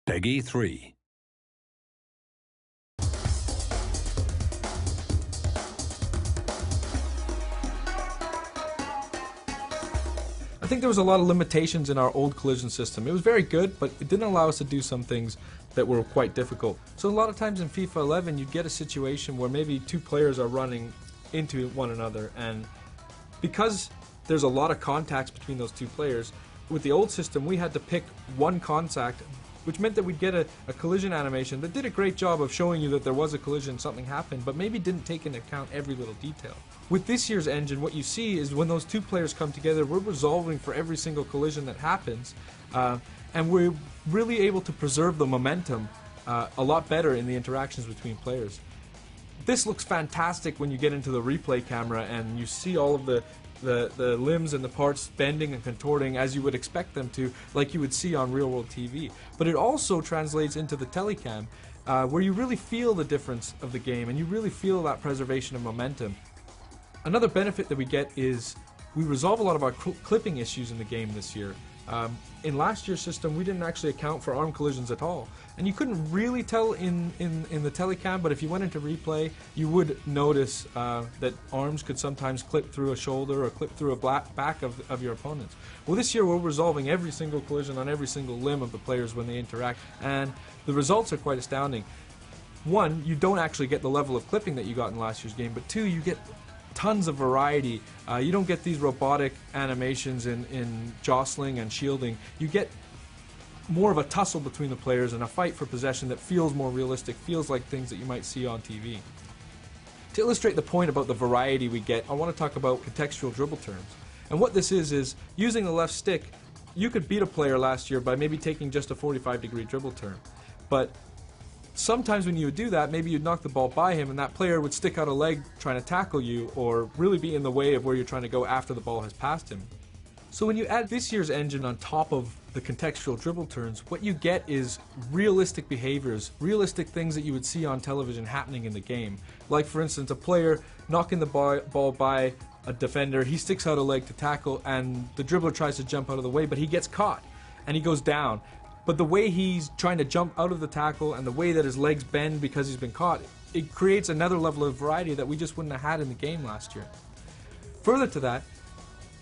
Peggy 3. I think there was a lot of limitations in our old collision system. It was very good, but it didn't allow us to do some things that were quite difficult. So a lot of times in FIFA 11 you'd get a situation where maybe two players are running into one another, and because there's a lot of contacts between those two players, with the old system we had to pick one contact, which meant that we'd get a collision animation that did a great job of showing you that there was a collision, something happened, but maybe didn't take into account every little detail. With this year's engine, what you see is when those two players come together, we're resolving for every single collision that happens, and we're really able to preserve the momentum a lot better in the interactions between players. This looks fantastic when you get into the replay camera and you see all of the limbs and the parts bending and contorting as you would expect them to, like you would see on real-world TV. But it also translates into the telecam, where you really feel the difference of the game and you really feel that preservation of momentum. Another benefit that we get is we resolve a lot of our clipping issues in the game this year. In last year's system we didn't actually account for arm collisions at all, and you couldn't really tell in the telecam, but if you went into replay you would notice that arms could sometimes clip through a shoulder or clip through a back of your opponents. Well, this year we're resolving every single collision on every single limb of the players when they interact, and the results are quite astounding. One, you don't actually get the level of clipping that you got in last year's game, but two, you get tons of variety. You don't get these robotic animations in jostling and shielding. You get more of a tussle between the players and a fight for possession that feels more realistic, feels like things that you might see on TV. To illustrate the point about the variety we get, I want to talk about contextual dribble turns. And what this is using the left stick, you could beat a player last year by maybe taking just a 45-degree dribble turn. But sometimes when you would do that, maybe you'd knock the ball by him and that player would stick out a leg trying to tackle you or really be in the way of where you're trying to go after the ball has passed him. So when you add this year's engine on top of the contextual dribble turns, what you get is realistic behaviors, realistic things that you would see on television happening in the game. Like, for instance, a player knocking the ball by a defender, he sticks out a leg to tackle and the dribbler tries to jump out of the way, but he gets caught and he goes down. But the way he's trying to jump out of the tackle and the way that his legs bend because he's been caught, it creates another level of variety that we just wouldn't have had in the game last year. Further to that,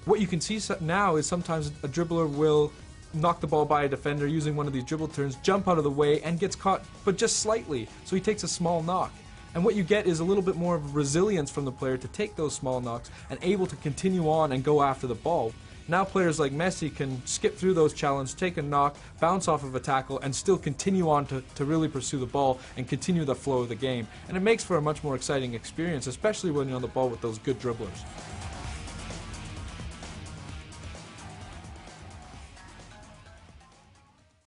what you can see now is sometimes a dribbler will knock the ball by a defender using one of these dribble turns, jump out of the way and gets caught, but just slightly, so he takes a small knock. And what you get is a little bit more of resilience from the player to take those small knocks and able to continue on and go after the ball. Now players like Messi can skip through those challenges, take a knock, bounce off of a tackle, and still continue on to really pursue the ball and continue the flow of the game. And it makes for a much more exciting experience, especially when you're on the ball with those good dribblers.